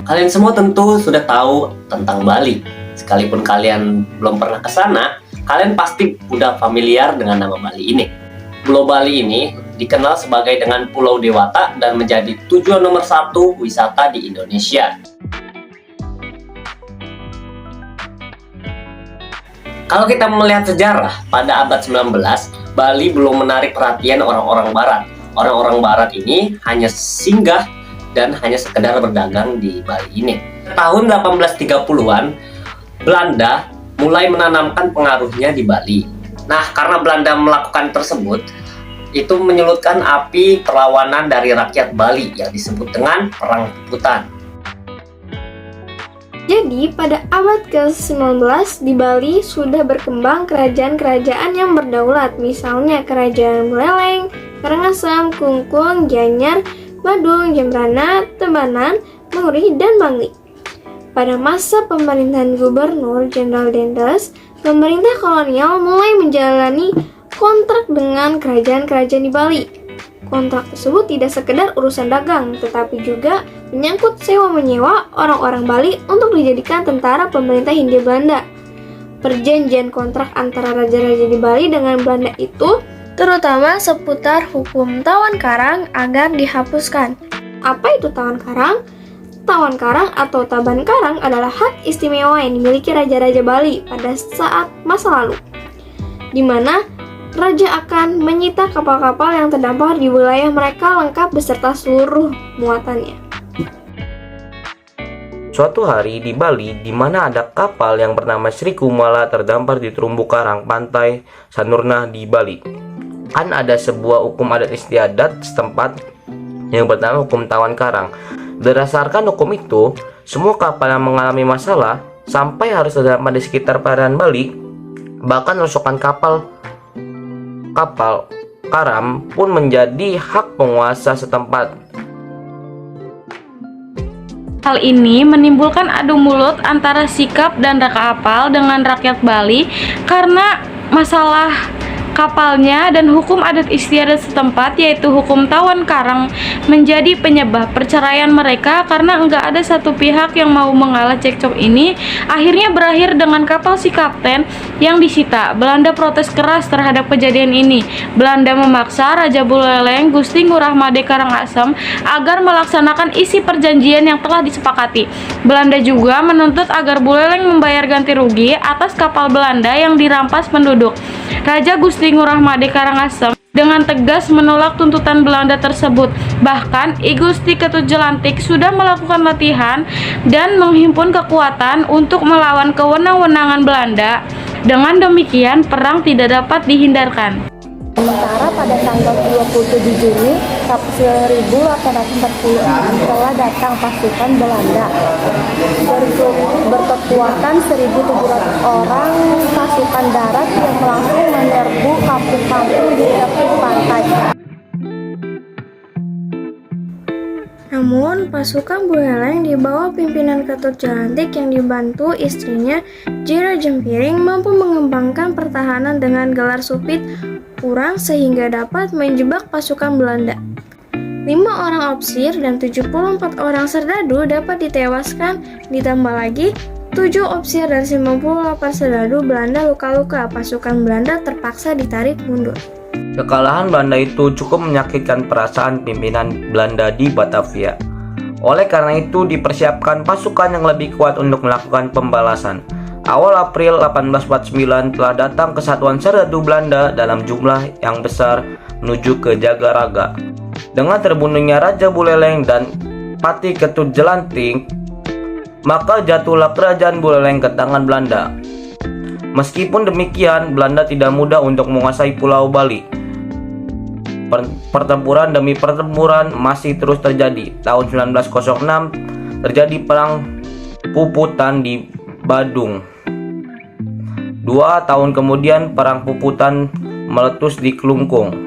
Kalian semua tentu sudah tahu tentang Bali. Sekalipun kalian belum pernah ke sana, kalian pasti udah familiar dengan nama Bali ini. Pulau Bali ini dikenal sebagai dengan Pulau Dewata dan menjadi tujuan nomor 1 wisata di Indonesia. Kalau kita melihat sejarah, pada abad 19, Bali belum menarik perhatian orang-orang barat. Orang-orang barat ini hanya singgah dan hanya sekedar berdagang di Bali ini. Tahun 1830-an, Belanda mulai menanamkan pengaruhnya di Bali. Nah, karena Belanda melakukan tersebut, itu menyulutkan api perlawanan dari rakyat Bali yang disebut dengan Perang Puputan. Jadi, pada abad ke-19 di Bali sudah berkembang kerajaan-kerajaan yang berdaulat, misalnya Kerajaan Buleleng, Karangasem, Kungkung, Gianyar, Badung, Jembrana, Tabanan, Muri, dan Bangli. Pada masa pemerintahan Gubernur Jenderal Dendels, pemerintah kolonial mulai menjalani kontrak dengan kerajaan-kerajaan di Bali. Kontrak tersebut tidak sekedar urusan dagang, tetapi juga menyangkut sewa-menyewa orang-orang Bali untuk dijadikan tentara pemerintah Hindia Belanda. Perjanjian kontrak antara raja-raja di Bali dengan Belanda itu terutama seputar hukum tawan karang agar dihapuskan. Apa itu tawan karang? Tawan karang atau taban karang adalah hak istimewa yang dimiliki raja-raja Bali pada saat masa lalu, di mana raja akan menyita kapal-kapal yang terdampar di wilayah mereka lengkap beserta seluruh muatannya. Suatu hari di Bali, di mana ada kapal yang bernama Sri Kumala terdampar di terumbu karang pantai Sanurna di Bali. Kan ada sebuah hukum adat istiadat setempat yang bernama hukum tawan karang. Berdasarkan hukum itu, semua kapal yang mengalami masalah sampai harus terdampar di sekitar perairan Bali, bahkan rosokan kapal karam pun menjadi hak penguasa setempat. Hal ini menimbulkan adu mulut antara sikap dan kapal dengan rakyat Bali karena masalah kapalnya, dan hukum adat istiadat setempat yaitu hukum tawan karang menjadi penyebab perceraian mereka karena enggak ada satu pihak yang mau mengalah cekcok ini. Akhirnya berakhir dengan kapal si kapten yang disita. Belanda protes keras terhadap kejadian ini. Belanda memaksa Raja Buleleng Gusti Ngurah Made Karangasem agar melaksanakan isi perjanjian yang telah disepakati. Belanda juga menuntut agar Buleleng membayar ganti rugi atas kapal Belanda yang dirampas penduduk. Raja Gusti Ngurah Made Karangasem dengan tegas menolak tuntutan Belanda tersebut. Bahkan I Gusti Ketut Jelantik sudah melakukan latihan dan menghimpun kekuatan untuk melawan kewenang-wenangan Belanda. Dengan demikian, perang tidak dapat dihindarkan. Sementara pada tanggal 27 Juni 1846 telah datang pasukan Belanda berkekuatan 1.700 orang pasukan darat yang langsung menyerbu kampung-kampung di tepi pantai. Namun, pasukan Buleleng di bawah pimpinan Ketut Jelantik yang dibantu istrinya Jiro Jempiring mampu mengembangkan pertahanan dengan gelar Supit Urang sehingga dapat menjebak pasukan Belanda. 5 orang ofisir dan 74 orang serdadu dapat ditewaskan, ditambah lagi 7 ofisir dan 98 serdadu Belanda luka-luka. Pasukan Belanda terpaksa ditarik mundur. Kekalahan Belanda itu cukup menyakitkan perasaan pimpinan Belanda di Batavia. Oleh karena itu dipersiapkan pasukan yang lebih kuat untuk melakukan pembalasan. Awal April 1849 telah datang kesatuan serdadu Belanda dalam jumlah yang besar menuju ke Jagaraga. Dengan terbunuhnya Raja Buleleng dan Pati Ketut Jelantik, maka jatuhlah kerajaan Buleleng ke tangan Belanda. Meskipun demikian, Belanda tidak mudah untuk menguasai Pulau Bali. Pertempuran demi pertempuran masih terus terjadi. Tahun 1906 terjadi Perang Puputan di Badung. 2 tahun kemudian Perang Puputan meletus di Kelungkung.